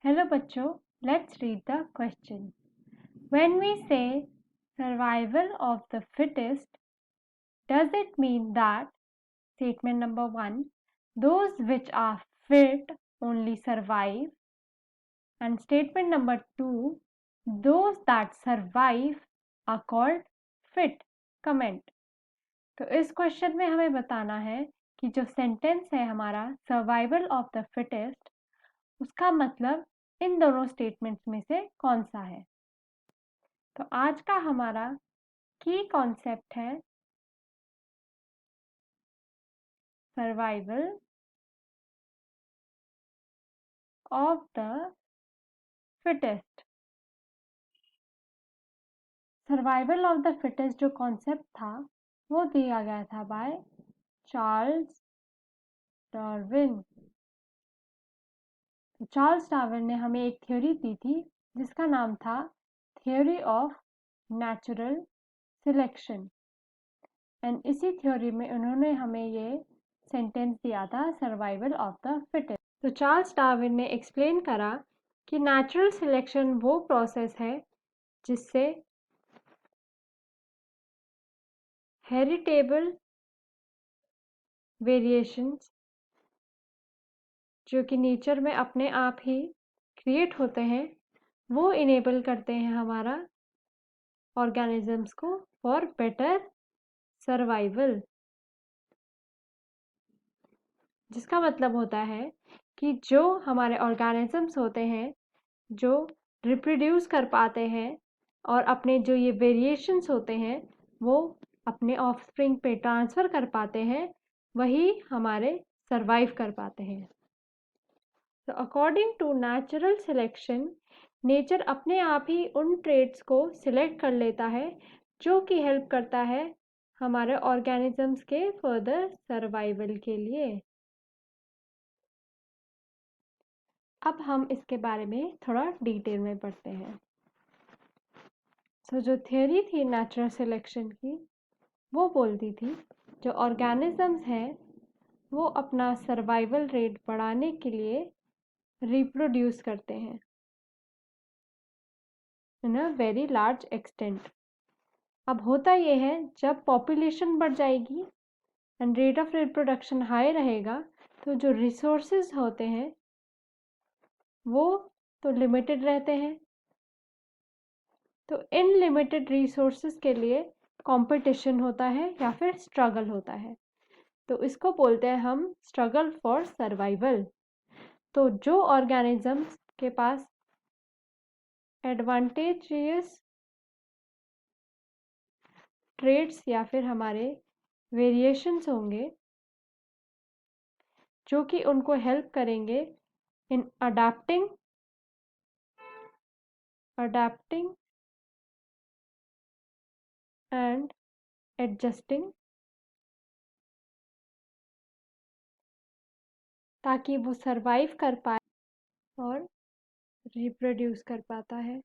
Hello बच्चों, let's read the question. When we say survival of the fittest, does it mean that statement number 1, those which are fit only survive, and statement number 2, those that survive are called fit? Comment. तो इस question में हमें बताना है कि जो sentence है हमारा सर्वाइवल ऑफ द फिटेस्ट, उसका मतलब इन दोनों स्टेटमेंट्स में से कौन सा है। तो आज का हमारा की कॉन्सेप्ट है survival of the fittest. Survival of the fittest जो कॉन्सेप्ट था वो दिया गया था by Charles Darwin. Charles Darwin ने हमें एक थ्योरी दी थी जिसका नाम था theory of natural selection, and इसी थ्योरी में उन्होंने हमें ये सेंटेंस दिया था सर्वाइवल ऑफ द फिटेस्ट। तो चार्ल्स डार्विन ने एक्सप्लेन करा कि नेचुरल सिलेक्शन वो प्रोसेस है जिससे हेरिटेबल वेरिएशंस जो कि नेचर में अपने आप ही क्रिएट होते हैं वो इनेबल करते हैं हमारा ऑर्गेनिजम्स को फॉर बेटर सर्वाइवल। जिसका मतलब होता है कि जो हमारे ऑर्गेनिजम्स होते हैं जो रिप्रोड्यूस कर पाते हैं और अपने जो ये वेरिएशंस होते हैं वो अपने ऑफस्प्रिंग पे ट्रांसफ़र कर पाते हैं, वही हमारे सरवाइव कर पाते हैं। तो according to natural selection, nature अपने आप ही उन ट्रेड्स को सिलेक्ट कर लेता है जो कि हेल्प करता है हमारे ऑर्गेनिजम्स के फर्दर सर्वाइवल के लिए। अब हम इसके बारे में थोड़ा डिटेल में पढ़ते हैं। जो थ्योरी थी नेचुरल सिलेक्शन की वो बोलती थी जो ऑर्गेनिजम्स हैं वो अपना सर्वाइवल रेट बढ़ाने के लिए रिप्रोड्यूस करते हैं इन अ वेरी लार्ज एक्सटेंट। अब होता ये है जब पॉपुलेशन बढ़ जाएगी and rate of reproduction high रहेगा तो जो रिसोर्सेज होते हैं वो तो लिमिटेड रहते हैं, तो इन लिमिटेड रिसोर्सेज के लिए कंपटीशन होता है या फिर स्ट्रगल होता है। तो इसको बोलते हैं हम स्ट्रगल फॉर सर्वाइवल। तो जो ऑर्गेनिजम्स के पास एडवांटेजियस ट्रेड्स या फिर हमारे वेरिएशंस होंगे जो कि उनको हेल्प करेंगे इन अडाप्टिंग एंड एडजस्टिंग, ताकि वो सरवाइव कर पाए और रिप्रोड्यूस कर पाता है।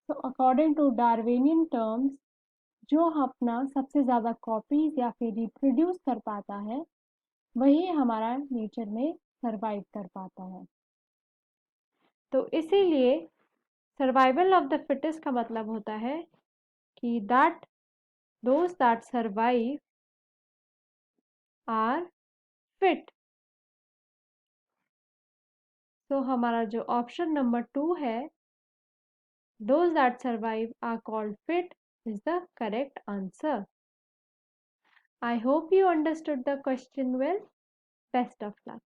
तो अकॉर्डिंग टू डार्विनियन टर्म्स, जो अपना सबसे ज़्यादा कॉपीज या फिर रिप्रोड्यूस कर पाता है वही हमारा नेचर में सरवाइव कर पाता है। तो इसीलिए सर्वाइवल ऑफ द फिटेस्ट का मतलब होता है कि that those that survive are fit. तो हमारा जो ऑप्शन नंबर 2 है, those that survive are called fit, is the correct answer. I hope you understood the question well. Best of luck.